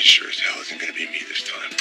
sure as hell isn't going to be me this time.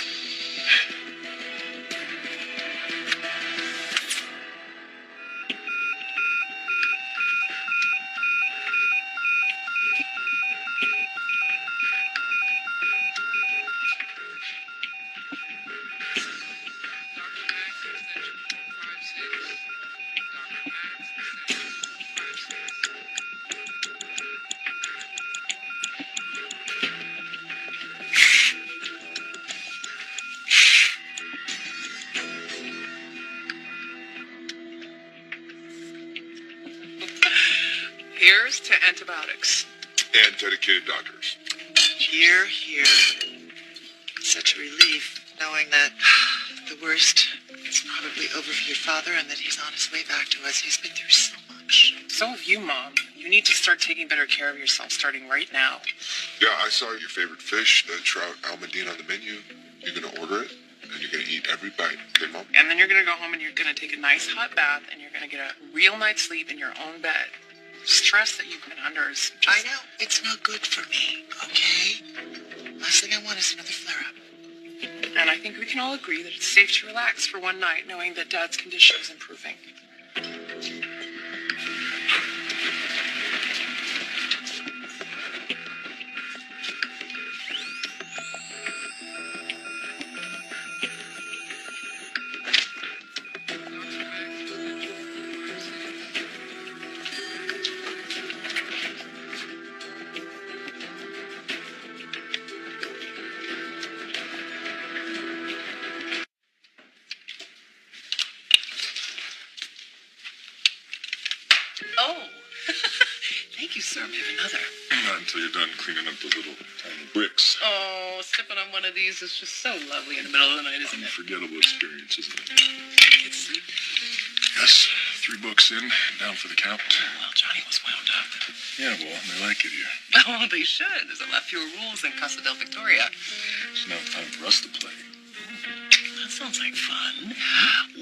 Here's to antibiotics. And dedicated doctors. Here, here. Such a relief knowing that the worst is probably over for your father and that he's on his way back to us. He's been through so much. So have you, Mom. You need to start taking better care of yourself starting right now. Yeah, I saw your favorite fish, the trout almadine on the menu. You're going to order it, and you're going to eat every bite. Okay, Mom? And then you're going to go home and you're going to take a nice hot bath and you're going to get a real night's sleep in your own bed. Stress that you've been under is just... I know. It's not good for me, okay? Last thing I want is another flare-up. And I think we can all agree that it's safe to relax for one night knowing that Dad's condition is improving. Oh, thank you, sir. We have another. Not until you're done cleaning up those little tiny bricks. Oh, sipping on one of these is just so lovely in the middle of the night, isn't it? Unforgettable experience, isn't it? Get sleep. Yes, 3 books in, down for the count. Well, Johnny was wound up. Yeah, well, they like it here. Oh, they should. There's a lot fewer rules in Casa del Victoria. It's now time for us to play. That sounds like fun.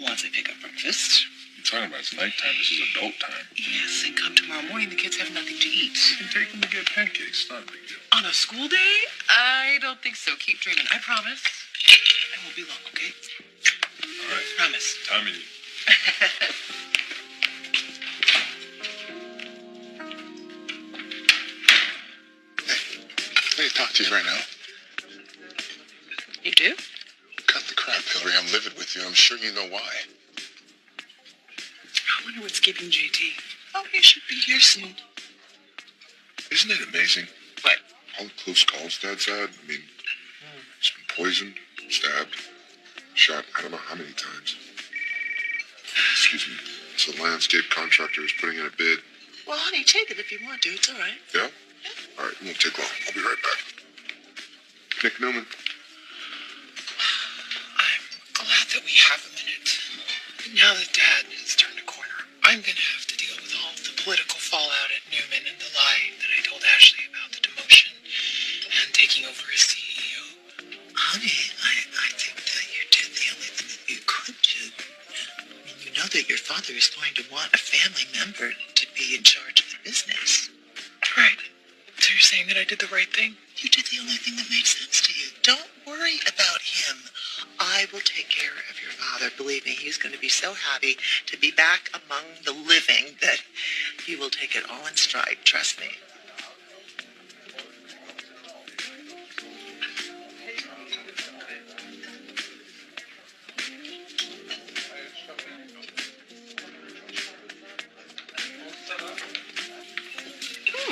Once I pick up breakfast. You're talking about it's nighttime. This is adult time. Yes, and come tomorrow morning, the kids have nothing to eat. You can take them to get pancakes. Not a big deal. On a school day? I don't think so. Keep dreaming. I promise. I won't be long, okay? All right. Promise. Time to eat. Hey, talk to you right now. You do? Cut the crap, Hillary. I'm livid with you. I'm sure you know why. I wonder what's keeping JT. Oh, he should be here soon. Isn't it amazing? What? All the close calls Dad's had. I mean, he's been poisoned, stabbed, shot I don't know how many times. Excuse me. So the landscape contractor is putting in a bid. Well, honey, take it if you want to. It's all right. Yeah? All right, it won't take long. I'll be right back. Nick Newman. I'm glad that we have a minute. Now that Dad has turned a corner, I'm going to have to deal with all the political fallout at Newman and the lie that I told Ashley about the demotion and taking over as CEO. Honey, I think that you did the only thing that you could do. I mean, you know that your father is going to want a family member to be in charge of the business. Right. So you're saying that I did the right thing? You did the only thing that made sense to you. Don't worry about him. I will take care of your father. Believe me, he's going to be so happy to be back among the living that he will take it all in stride. Trust me.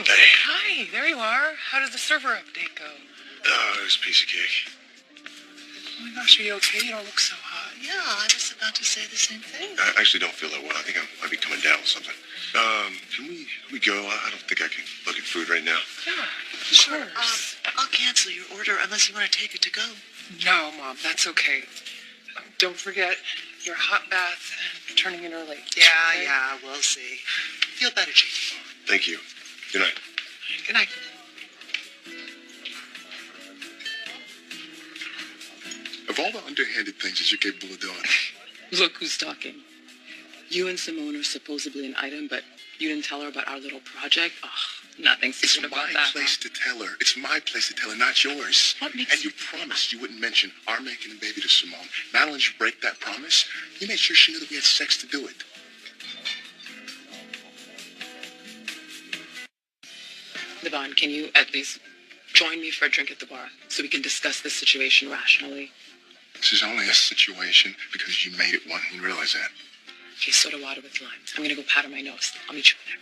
Hey. Hi, there you are. How did the server update go? Oh, it was a piece of cake. Oh my gosh, are you okay? You don't look so hot. Yeah, I was about to say the same thing. I actually don't feel that well. I think I might be coming down with something. Can we go? I don't think I can look at food right now. Yeah, sure. I'll cancel your order unless you want to take it to go. No, Mom, that's okay. Don't forget your hot bath and turning in early. Yeah, Okay? yeah, we'll see. Feel better, JT. Thank you. Good night. Good night. Of all the underhanded things that you're capable of doing, Look who's talking. You and Simone are supposedly an item, but you didn't tell her about our little project? Ugh, Nothing It's secret about my that. place to tell her. It's my place to tell her, not yours. What makes And you you- promised you wouldn't mention our making a baby to Simone. Not only did you break that promise, you made sure she knew that we had sex to do it. Devon, can you at least join me for a drink at the bar so we can discuss this situation rationally? This is only a situation because you made it one. You realize that? Okay, soda water with limes. I'm gonna go powder my nose. I'll meet you there.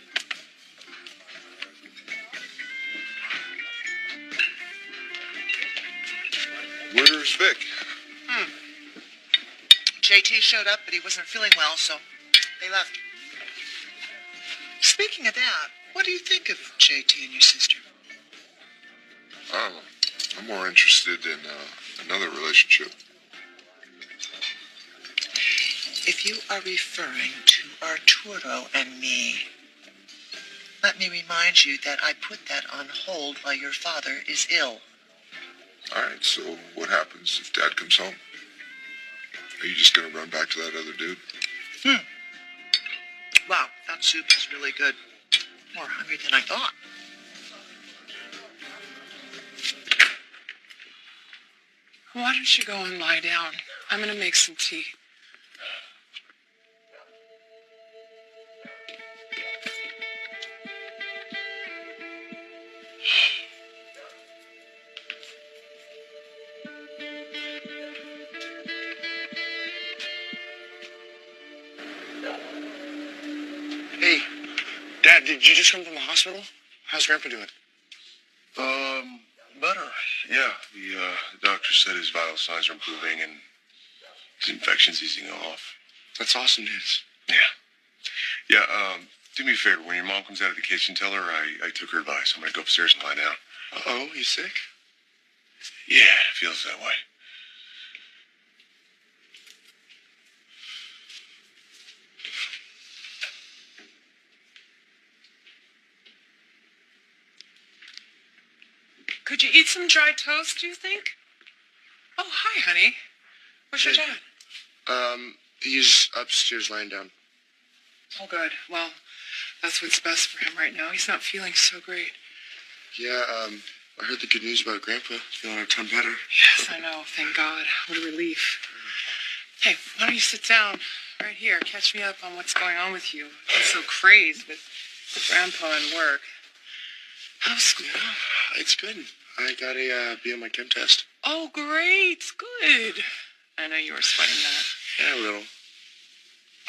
Where's Vic? JT showed up, but he wasn't feeling well, so they left. Speaking of that, what do you think of JT and your sister? Oh, I'm more interested in another relationship. If you are referring to Arturo and me, let me remind you that I put that on hold while your father is ill. All right, so what happens if Dad comes home? Are you just going to run back to that other dude? Wow, that soup is really good. More hungry than I thought. Why don't you go and lie down? I'm gonna make some tea. Hey, Dad, did you just come from the hospital? How's Grandpa doing? Better. Yeah, the doctor said his vital signs are improving and his infection's easing off. That's awesome news. Yeah, do me a favor. When your mom comes out of the kitchen, tell her I took her advice. I'm going to go upstairs and lie down. Uh-oh, you sick? Yeah, it feels that way. Could you eat some dry toast, do you think? Oh, hi, honey. Where's your dad? He's upstairs lying down. Oh, good. Well, that's what's best for him right now. He's not feeling so great. Yeah, I heard the good news about Grandpa. Feeling a ton better. Yes, I know. Thank God. What a relief. Hey, why don't you sit down right here? Catch me up on what's going on with you. I'm so crazed with Grandpa and work. How's school? It's good. I got a B on my chem test. Oh, great. Good. I know you were sweating that. Yeah, a little.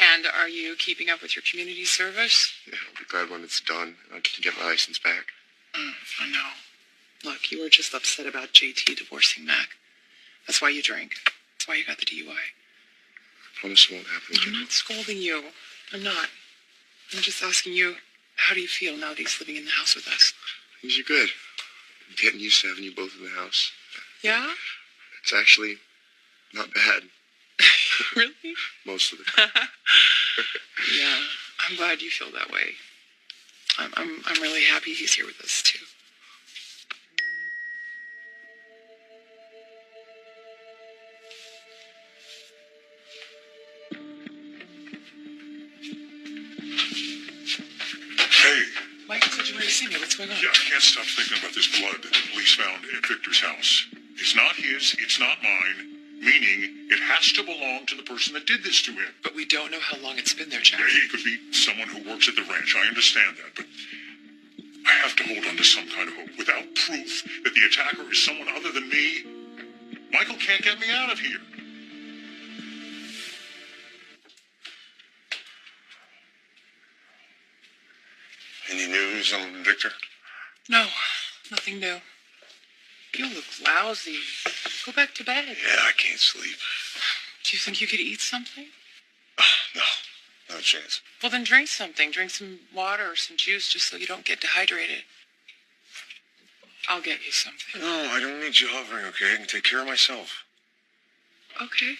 And are you keeping up with your community service? Yeah, I'll be glad when it's done. I can get my license back. I know. Look, you were just upset about JT divorcing Mac. That's why you drank. That's why you got the DUI. I promise it won't happen I'm again. not scolding you. I'm not. I'm just asking you, how do you feel now that he's living in the house with us? Things are good. I'm getting used to having you both in the house. Yeah? It's actually not bad Really? most of the time. Yeah, I'm glad you feel that way. I'm really happy he's here with us too. Hey, Michael said you wanted to see me. What's going on? yeah, I can't stop thinking about this blood that the police found at Victor's house. It's not his, it's not mine, meaning it has to belong to the person that did this to him. But we don't know how long it's been there, Jack. Yeah, he could be someone who works at the ranch, I understand that, but I have to hold on to some kind of hope. Without proof that the attacker is someone other than me, Michael can't get me out of here. Any news on Victor? No, nothing new. You look lousy. Go back to bed. Yeah, I can't sleep. Do you think you could eat something? No chance. Well, then drink something. Drink some water or some juice just so you don't get dehydrated. I'll get you something. No, I don't need you hovering, okay? I can take care of myself. Okay.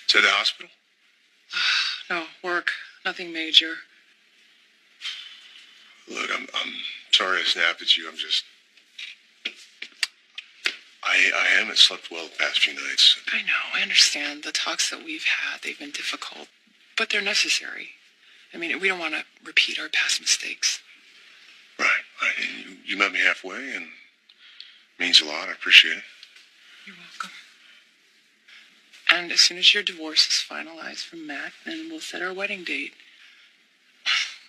To the hospital? No, work. Nothing major. Look, I'm sorry I snapped at you. I'm just... I haven't slept well the past few nights. I know, I understand. The talks that we've had, they've been difficult, but they're necessary. I mean, we don't want to repeat our past mistakes. Right. And you met me halfway, and it means a lot. I appreciate it. You're welcome. And as soon as your divorce is finalized from Mac, then we'll set our wedding date.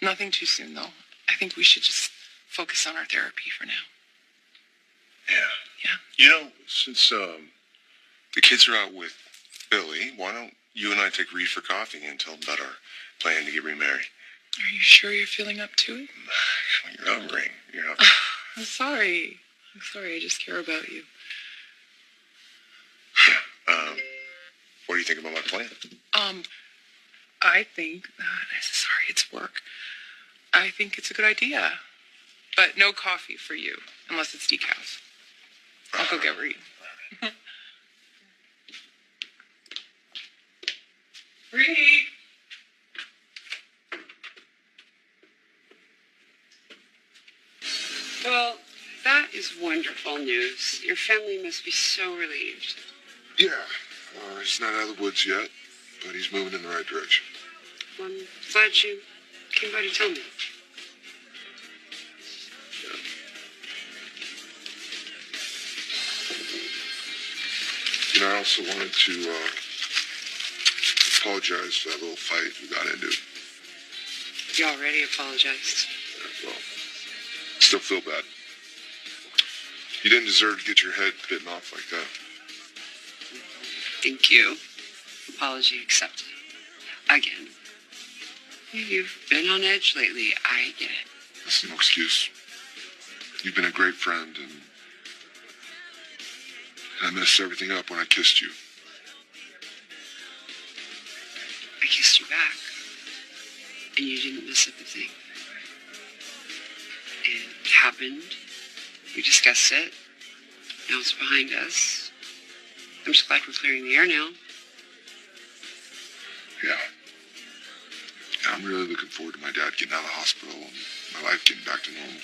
Nothing too soon, though. I think we should just focus on our therapy for now. Yeah. Yeah. You know, since the kids are out with Billy, why don't you and I take Reed for coffee and tell him about our plan to get remarried? Are you sure you're feeling up to it? You're hovering. I'm sorry. I just care about you. Yeah. What do you think about my plan? I think, sorry, it's work. I think it's a good idea. But no coffee for you, unless it's decaf. I'll go get Reed. Reed! Well, that is wonderful news. Your family must be so relieved. Yeah, he's not out of the woods yet, but he's moving in the right direction. Well, I'm glad you came by to tell me. You know, I also wanted to apologize for that little fight we got into. You already apologized. Well, still feel bad. You didn't deserve to get your head bitten off like that. Thank you. Apology accepted. Again. You've been on edge lately. I get it. That's no excuse. You've been a great friend, and I messed everything up when I kissed you. I kissed you back. And you didn't miss up a thing. It happened. We discussed it. Now it's behind us. I'm just glad we're clearing the air now. Yeah. And I'm really looking forward to my dad getting out of the hospital and my life getting back to normal.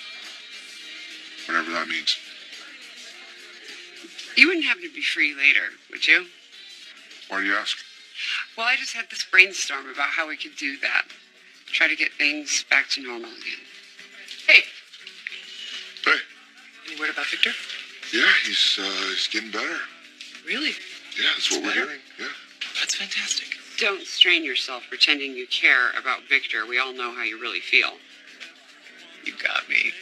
Whatever that means. You wouldn't happen to be free later, would you? Why do you ask? Well, I just had this brainstorm about how we could do that. Try to get things back to normal again. Hey. Hey. Any word about Victor? Yeah, he's getting better. Really? Yeah, that's what we're better? hearing. Yeah. That's fantastic. Don't strain yourself pretending you care about Victor. We all know how you really feel. You got me.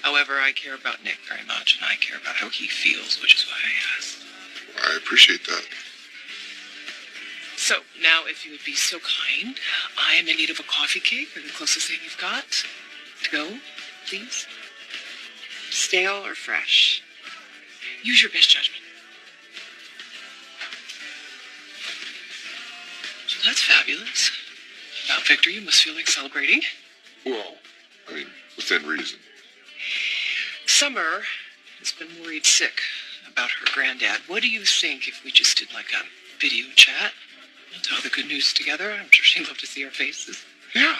However, I care about Nick very much, and I care about how he feels, which is why I asked. I appreciate that. So, now if you would be so kind, I am in need of a coffee cake, or the closest thing you've got. To go, please. Stale or fresh? Use your best judgment. So that's fabulous. About Victor, you must feel like celebrating. Well, I mean, within reason. Summer has been worried sick about her granddad. What do you think if we just did like a video chat? We'll tell the good news together. I'm sure she'd love to see our faces. Yeah,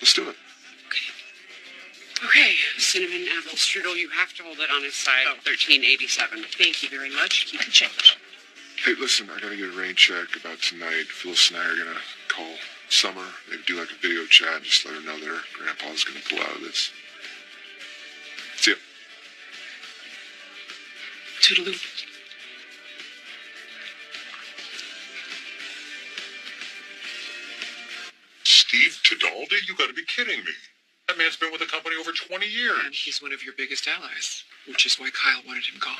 let's do it. Okay. Cinnamon apple strudel, you have to hold it on its side. 1387. Thank you very much. Keep the change. Hey, listen, I gotta get a rain check about tonight. Phyllis and I are gonna call Summer, maybe do like a video chat, just let her know that her grandpa's gonna pull out of this. See ya. Toodaloo. Steve Tadaldi? You gotta be kidding me. That man's been with the company over 20 years. And he's one of your biggest allies, which is why Kyle wanted him gone.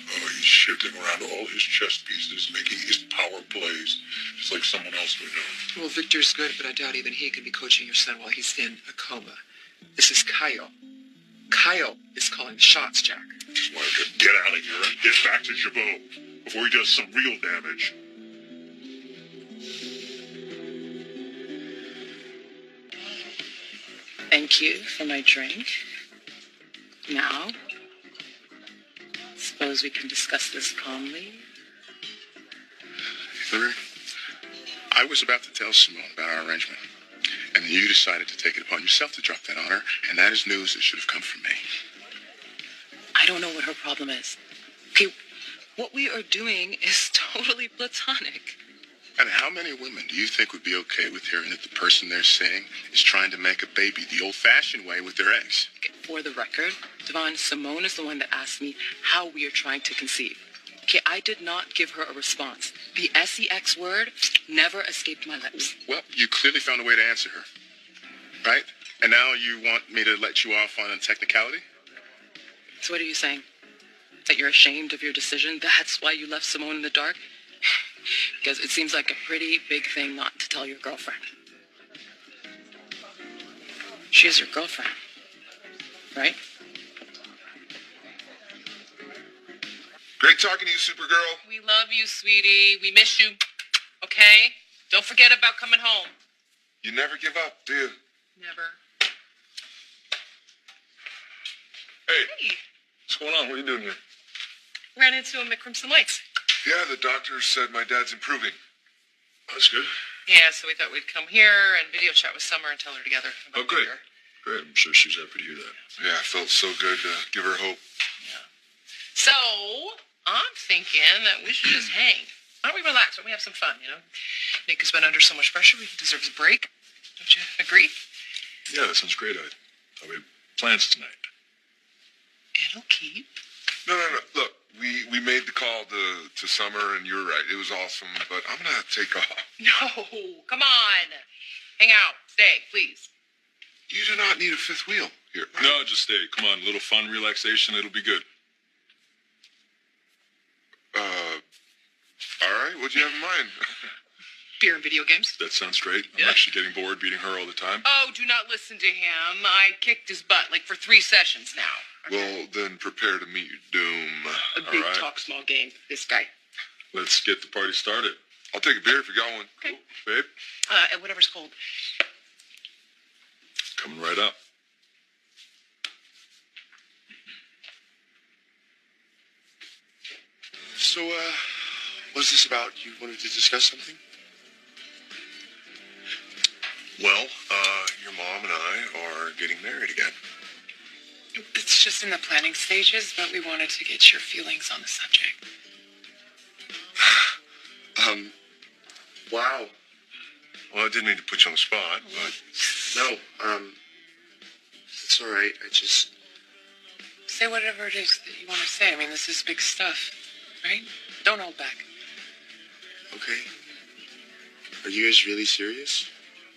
Oh, he's shifting around all his chess pieces, making his power plays, just like someone else would know. Well, Victor's good, but I doubt even he can be coaching your son while he's in a coma. This is Kyle. Kyle is calling the shots, Jack. Just wanted to get out of here and get back to Jabot before he does some real damage. Thank you for my drink. Now, suppose we can discuss this calmly. Hillary, I was about to tell Simone about our arrangement, and then you decided to take it upon yourself to drop that on her, and that is news that should have come from me. I don't know what her problem is. Okay, what we are doing is totally platonic. And how many women do you think would be okay with hearing that the person they're seeing is trying to make a baby the old-fashioned way with their eggs? For the record, Devon, Simone is the one that asked me how we are trying to conceive. Okay, I did not give her a response. The sex word never escaped my lips. Well, you clearly found a way to answer her, right? And now you want me to let you off on a technicality? So what are you saying? That you're ashamed of your decision? That's why you left Simone in the dark? Because it seems like a pretty big thing not to tell your girlfriend. She is your girlfriend, right? Great talking to you, Supergirl. We love you, sweetie. We miss you. Okay? Don't forget about coming home. You never give up, do you? Never. Hey, Hey, what's going on? What are you doing here? ran into him at Crimson Lights. Yeah, the doctor said my dad's improving. That's good. Yeah, so we thought we'd come here and video chat with Summer and tell her together. Oh, great. Great. I'm sure she was happy to hear that. Yeah, it felt so good to give her hope. So, I'm thinking that we should just hang. Why don't we relax? Why don't we have some fun, you know? Nick has been under so much pressure, he deserves a break. Don't you agree? Yeah, that sounds great. I thought we had plans tonight. It'll keep. No. Look, we made the call to Summer, and you're right. It was awesome, but I'm going to take off. No, come on. Hang out. Stay, please. You do not need a fifth wheel. Here. No, just stay. Come on, a little fun, relaxation. It'll be good. All right. What'd you have in mind? Beer and video games. That sounds great. I'm Yeah. actually getting bored beating her all the time. Oh, do not listen to him. I kicked his butt like for 3 sessions now. Well, then prepare to meet your doom. A big right. talk, small game. This guy. Let's get the party started. I'll take a beer if you got one. Okay. Babe, And whatever's cold. coming right up. So, what's this about? You wanted to discuss something? Well, your mom and I are getting married again. It's just in the planning stages, but we wanted to get your feelings on the subject. Wow. Well, I didn't mean to put you on the spot, but... No, it's all right. I just... Say whatever it is that you want to say. I mean, this is big stuff, right? Don't hold back. Okay. Are you guys really serious?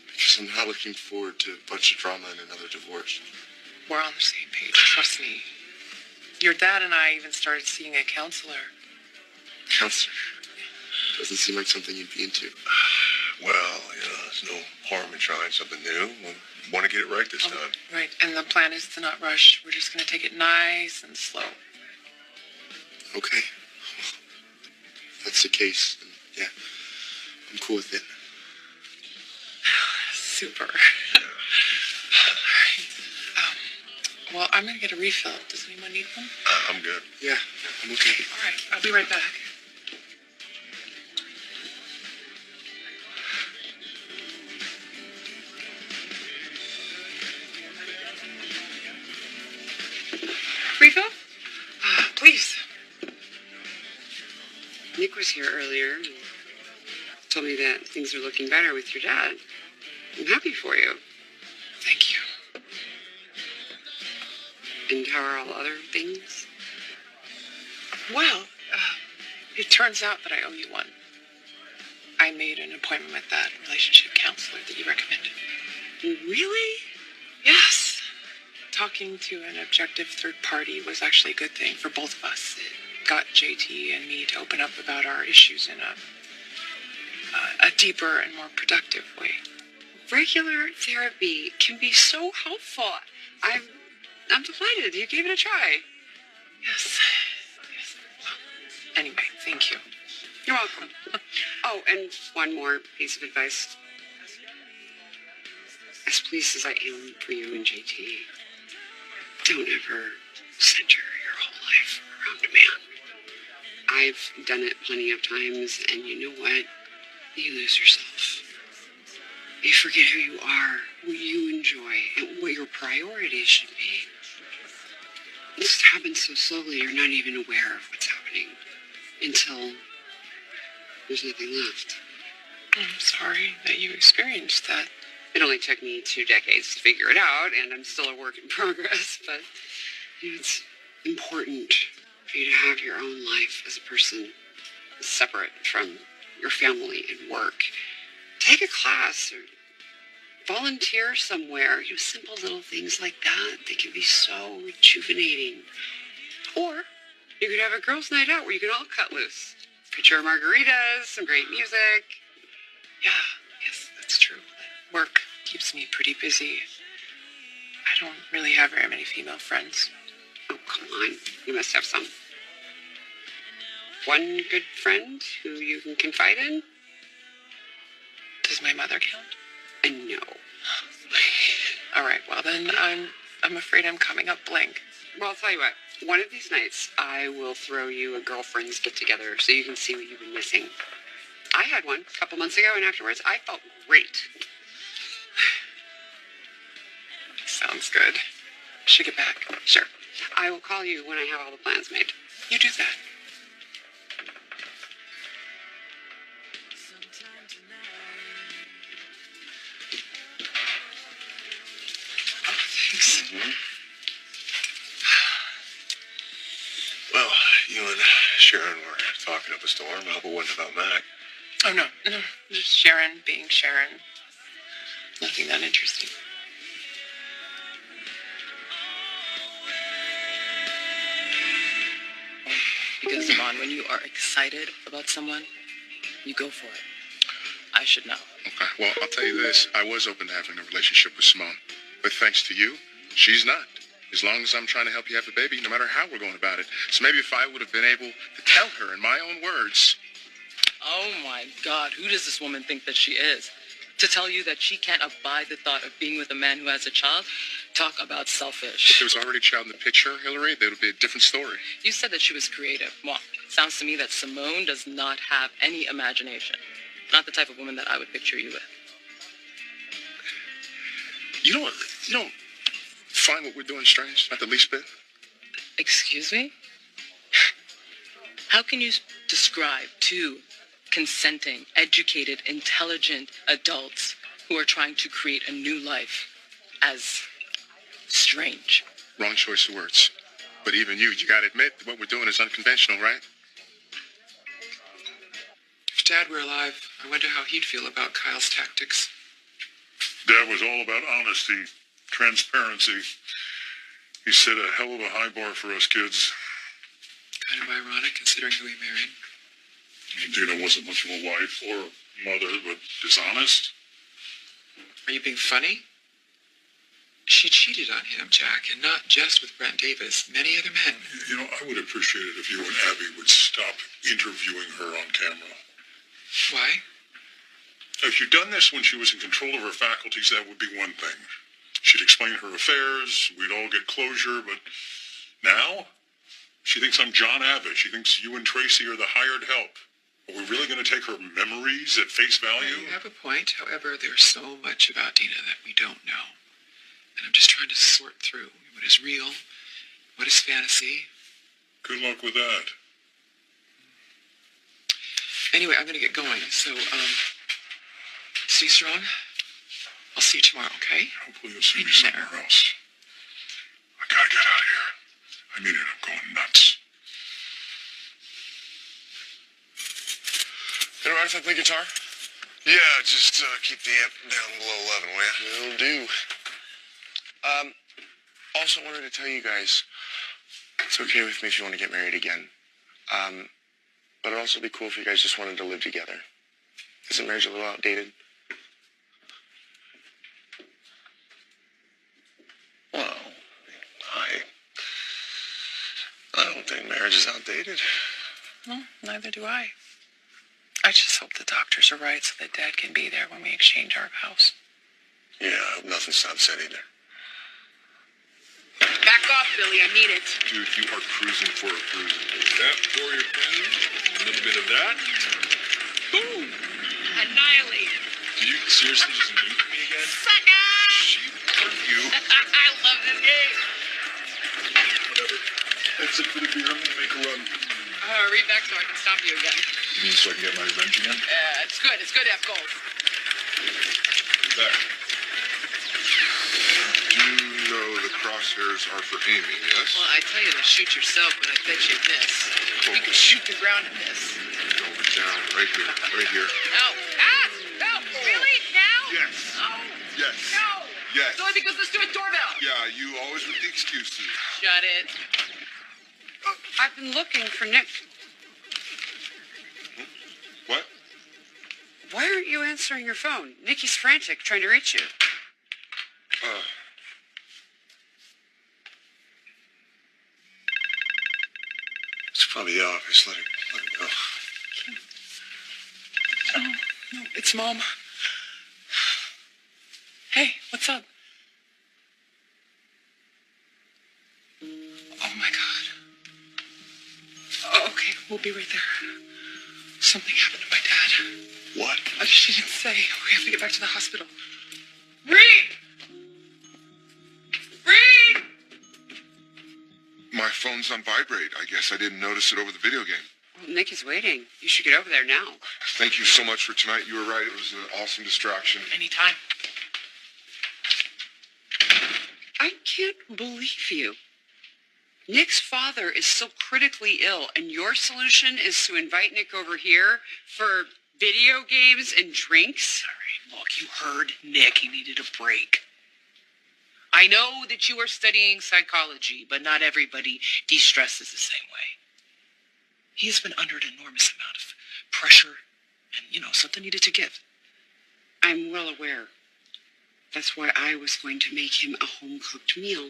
Because I'm not looking forward to a bunch of drama and another divorce. We're on the same page, trust me. Your dad and I even started seeing a counselor. Counselor. Doesn't seem like something you'd be into. Well, there's no harm in trying something new. We want to get it right this time. Right, and the plan is to not rush. We're just going to take it nice and slow. Okay. If that's the case, then yeah, I'm cool with it. Super. All right. Well, I'm going to get a refill. Does anyone need one? I'm good. Yeah, I'm okay. All right, I'll be right back. Refill? Please. Nick was here earlier and told me that things are looking better with your dad. I'm happy for you. Thank you. And how are all other things? Well, it turns out that I owe you one. I made an appointment with that relationship counselor that you recommended. Really? Yes. Talking to an objective third party was actually a good thing for both of us. It got JT and me to open up about our issues in a deeper and more productive way. Regular therapy can be so helpful. I'm delighted you gave it a try. Yes. Well, anyway, thank you. You're welcome. Oh, and one more piece of advice. As pleased as I am for you and JT, don't ever center your whole life around a man. I've done it plenty of times, and you know what? You lose yourself. You forget who you are, what you enjoy, and what your priorities should be. This happens so slowly, you're not even aware of what's happening until there's nothing left. I'm sorry that you experienced that. It only took me 2 decades to figure it out, and I'm still a work in progress, but it's important for you to have your own life as a person separate from your family and work. Take a class or volunteer somewhere. Simple little things like that. They can be so rejuvenating. Or you could have a girls' night out where you can all cut loose. Picture margaritas, some great music. Yeah, yes, that's true. Work keeps me pretty busy. I don't really have very many female friends. Oh, come on. You must have some. One good friend who you can confide in? Does my mother count? No. All right, well then I'm afraid I'm coming up blank. Well, I'll tell you what. One of these nights, I will throw you a girlfriend's get-together so you can see what you've been missing. I had one a couple months ago, and afterwards, I felt great. Sounds good. Should get back. Sure. I will call you when I have all the plans made. You do that. Oh, thanks. Well, you and Sharon were talking up a storm. I hope it wasn't about Mac. Oh, no. Just Sharon being Sharon. Nothing that interesting. Because, Yvonne, when you are excited about someone, you go for it. I should know. Okay, well, I'll tell you this. I was open to having a relationship with Simone. But thanks to you, she's not. As long as I'm trying to help you have a baby, no matter how we're going about it. So maybe if I would have been able to tell her in my own words. Oh, my God. Who does this woman think that she is? To tell you that she can't abide the thought of being with a man who has a child? Talk about selfish. If there was already a child in the picture, Hillary, that would be a different story. You said that she was creative. Well, sounds to me that Simone does not have any imagination. Not the type of woman that I would picture you with. You don't find what we're doing strange? Not the least bit? Excuse me? How can you describe two consenting, educated, intelligent adults who are trying to create a new life as strange? Wrong choice of words. But even you gotta admit that what we're doing is unconventional, right? If Dad were alive, I wonder how he'd feel about Kyle's tactics. Dad was all about honesty, transparency. He set a hell of a high bar for us kids. Kind of ironic considering who he married. Dina wasn't much of a wife or a mother, but dishonest. Are you being funny? She cheated on him, Jack, and not just with Brent Davis, many other men. You know, I would appreciate it if you and Abby would stop interviewing her on camera. Why? If you'd done this when she was in control of her faculties, that would be one thing. She'd explain her affairs, we'd all get closure, but now she thinks I'm John Abbott. She thinks you and Tracy are the hired help. Are we really going to take her memories at face value? You have a point. However, there's so much about Dina that we don't know. And I'm just trying to sort through what is real, what is fantasy. Good luck with that. Anyway, I'm going to get going. So, stay strong. I'll see you tomorrow, okay? Hopefully you'll see me somewhere else. I gotta get out of here. I mean it, I'm going nuts. You know, I play guitar? Yeah, just keep the amp down below 11, will ya? Will do. Also wanted to tell you guys, it's okay with me if you want to get married again. But it'd also be cool if you guys just wanted to live together. Isn't marriage a little outdated? Well, I don't think marriage is outdated. Well, neither do I. I just hope the doctors are right so that Dad can be there when we exchange our vows. Yeah, I hope nothing's unsaid either. Back off, Billy. I mean it. Dude, you are cruising for a cruising. That for your friend, a little bit of that. Boom! Annihilated. Did you seriously just nuke me again? Sucker! She for you. I love this game. Whatever. That's it for the beer. I'm gonna make a run. Read back so I can stop you again. You mean so I can get my revenge again? It's good. It's good to have goals. There. Do you know the crosshairs are for aiming, yes? Well, I tell you to shoot yourself, but I bet you'd miss. You could shoot the ground and miss. Over down, right here, right here. No. Ah! No! Really? Now? Yes. Oh, Yes. no! Yes. It's only because let's do a doorbell. Yeah, you always with the excuses. Shut it. I've been looking for Nick. What? Why aren't you answering your phone? Nikki's frantic, trying to reach you. It's probably the office. Let it go. Oh, no, it's Mom. Hey, what's up? Oh my God. Oh, okay, we'll be right there. Something happened to my dad. What? She didn't say. We have to get back to the hospital. Reed! Reed! My phone's on vibrate. I guess I didn't notice it over the video game. Well, Nick is waiting. You should get over there now. Thank you so much for tonight. You were right. It was an awesome distraction. Anytime. I can't believe you. Nick's father is so critically ill, and your solution is to invite Nick over here for video games and drinks? All right, look, you heard Nick. He needed a break. I know that you are studying psychology, but not everybody de-stresses the same way. He has been under an enormous amount of pressure, and, something needed to give. I'm well aware. That's why I was going to make him a home-cooked meal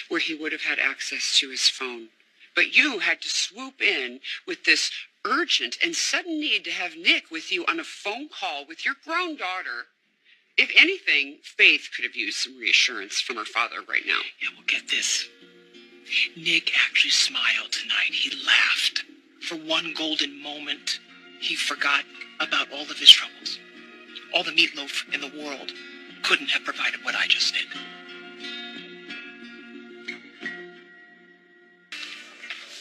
where he would have had access to his phone. But you had to swoop in with this urgent and sudden need to have Nick with you on a phone call with your grown daughter. If anything, Faith could have used some reassurance from her father right now. Yeah, well, get this. Nick actually smiled tonight. He laughed. For one golden moment, he forgot about all of his troubles. All the meatloaf in the world couldn't have provided what I just did.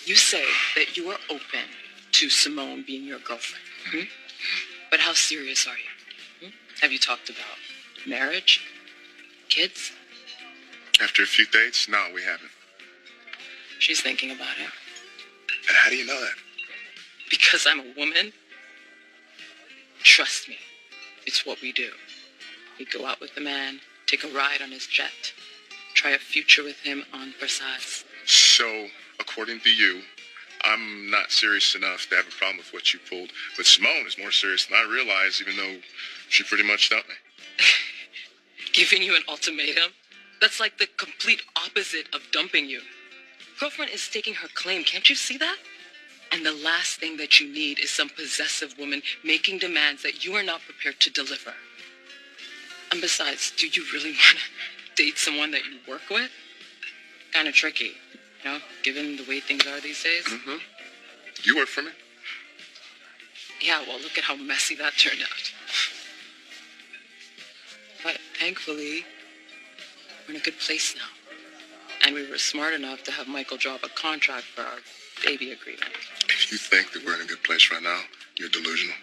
You say that you are open to Simone being your girlfriend. Hmm? But how serious are you? Hmm? Have you talked about marriage? Kids? After a few dates, no, we haven't. She's thinking about it. And how do you know that? Because I'm a woman? Trust me, it's what we do. We go out with the man, take a ride on his jet, try a future with him on Versailles. So, according to you, I'm not serious enough to have a problem with what you pulled. But Simone is more serious than I realized, even though she pretty much dumped me. Giving you an ultimatum? That's like the complete opposite of dumping you. Girlfriend is staking her claim, can't you see that? And the last thing that you need is some possessive woman making demands that you are not prepared to deliver. And besides, do you really want to date someone that you work with? Kind of tricky, given the way things are these days. Mm-hmm. You work for me? Yeah, well, look at how messy that turned out. But thankfully, we're in a good place now. And we were smart enough to have Michael draw up a contract for our baby agreement. If you think that we're in a good place right now, you're delusional.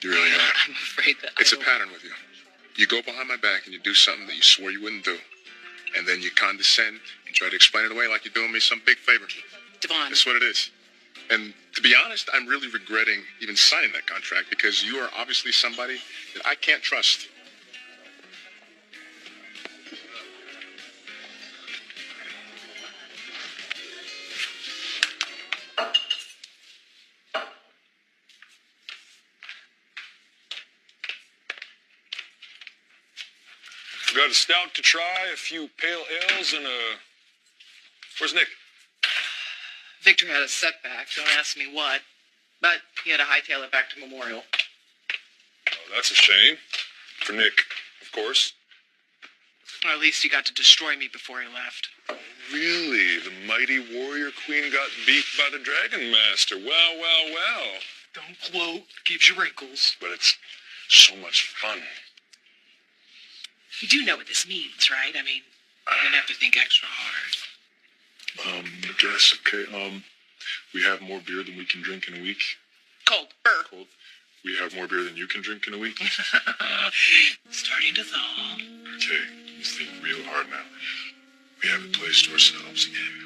You really are. I'm afraid that It's a pattern with you. You go behind my back and you do something that you swore you wouldn't do. And then you condescend and try to explain it away like you're doing me some big favor. Devon. That's what it is. And to be honest, I'm really regretting even signing that contract because you are obviously somebody that I can't trust. We got a stout to try, a few pale ales, and a... Where's Nick? Victor had a setback, don't ask me what, but he had to hightail it back to Memorial. Oh, that's a shame. For Nick, of course. Or at least he got to destroy me before he left. Really? The mighty warrior queen got beat by the Dragon Master. Well, well, well. Don't gloat, gives you wrinkles. But it's so much fun. You do know what this means, right? I mean, I didn't have to think extra hard. I guess, okay, we have more beer than we can drink in a week. cold. Burr. Cold. We have more beer than you can drink in a week. Starting to thaw. Okay, let's think real hard now. We have a place to ourselves again.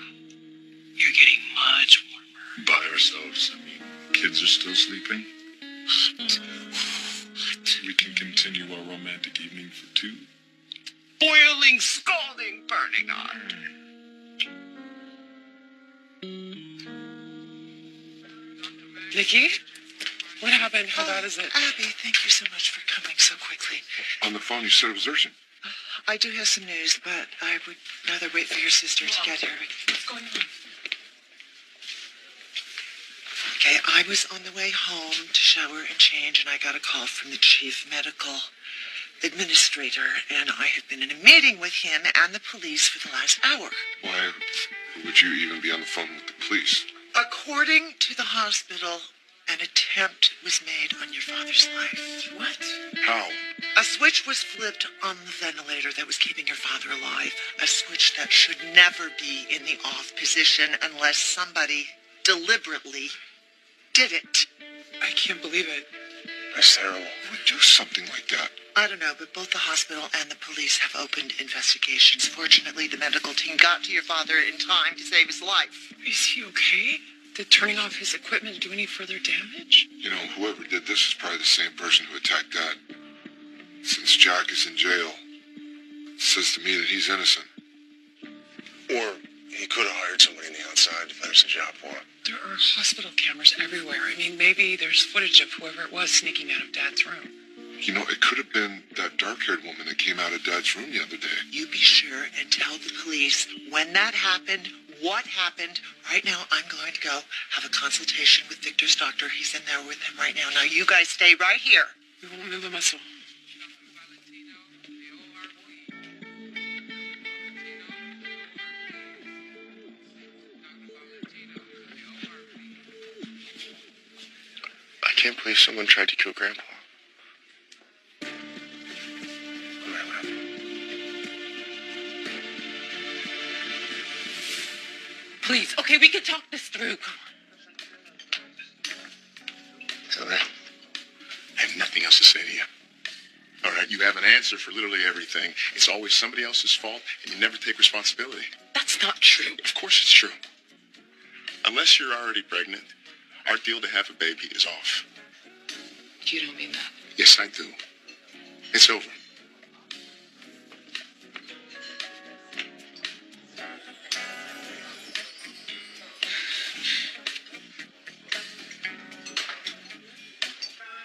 You're getting much warmer. By ourselves. I mean, kids are still sleeping. We can continue our romantic evening for two. Boiling, scalding, burning hot. Nikki, what happened? How bad is it? Abby, thank you so much for coming so quickly. On the phone, you said it was urgent. I do have some news, but I would rather wait for your sister to get here. What's going on? Okay, I was on the way home to shower and change, and I got a call from the chief medical administrator, and I have been in a meeting with him and the police for the last hour. Why would you even be on the phone with the police? According to the hospital, an attempt was made on your father's life. What? How? A switch was flipped on the ventilator that was keeping your father alive. A switch that should never be in the off position unless somebody deliberately did it. I can't believe it. That's terrible. Who would do something like that? I don't know, but both the hospital and the police have opened investigations. Fortunately, the medical team got to your father in time to save his life. Is he okay? Did turning off his equipment do any further damage? You know, whoever did this is probably the same person who attacked Dad. Since Jack is in jail, it says to me that he's innocent. Or he could have hired somebody on the outside to finish the job for him. There are hospital cameras everywhere. I mean, maybe there's footage of whoever it was sneaking out of Dad's room. You know, it could have been that dark-haired woman that came out of Dad's room the other day. You be sure and tell the police when that happened, what happened. Right now, I'm going to go have a consultation with Victor's doctor. He's in there with him right now. Now, you guys stay right here. We won't move a muscle. I can't believe someone tried to kill Grandpa. Please, okay, we can talk this through. Come on. Hillary, I have nothing else to say to you. All right, you have an answer for literally everything. It's always somebody else's fault, and you never take responsibility. That's not true. Of course it's true. Unless you're already pregnant, our deal to have a baby is off. You don't mean that. Yes, I do. It's over.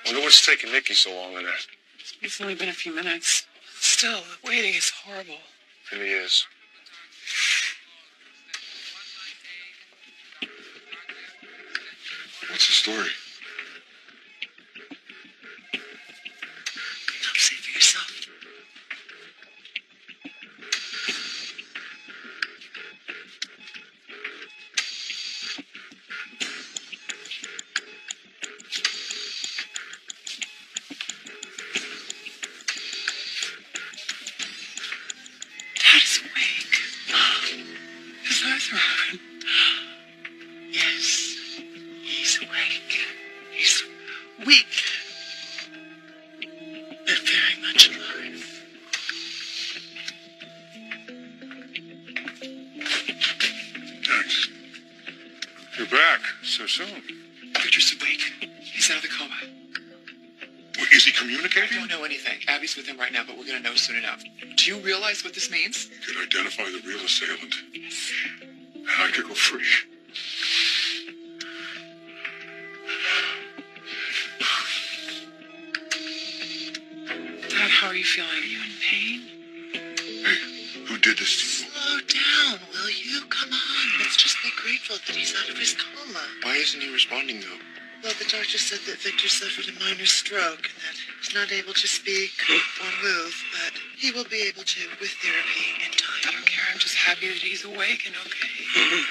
Wonder what's taking Nikki so long in there. It's only been a few minutes. Still, the waiting is horrible. It really is. What's the story? Come see for yourself. Dad is awake. His eyes are open. Yes, he's awake. He's weak, but very much alive. Thanks. You're back so soon. Victor's awake. He's out of the coma. Wait, is he I communicating? don't know anything. Abby's with him right now, but we're gonna know soon enough. Do you realize what this means? He could identify the real assailant. Yes. And I could go free. Dad, how are you feeling? Are you in pain? Hey, who did this to you? Slow down, will you? Come on. Let's just be grateful that he's out of his coma. Why isn't he responding, though? Well, the doctor said that Victor suffered a minor stroke and that he's not able to speak or move, but he will be able to with therapy in I time. don't care. I'm just happy that he's awake and okay.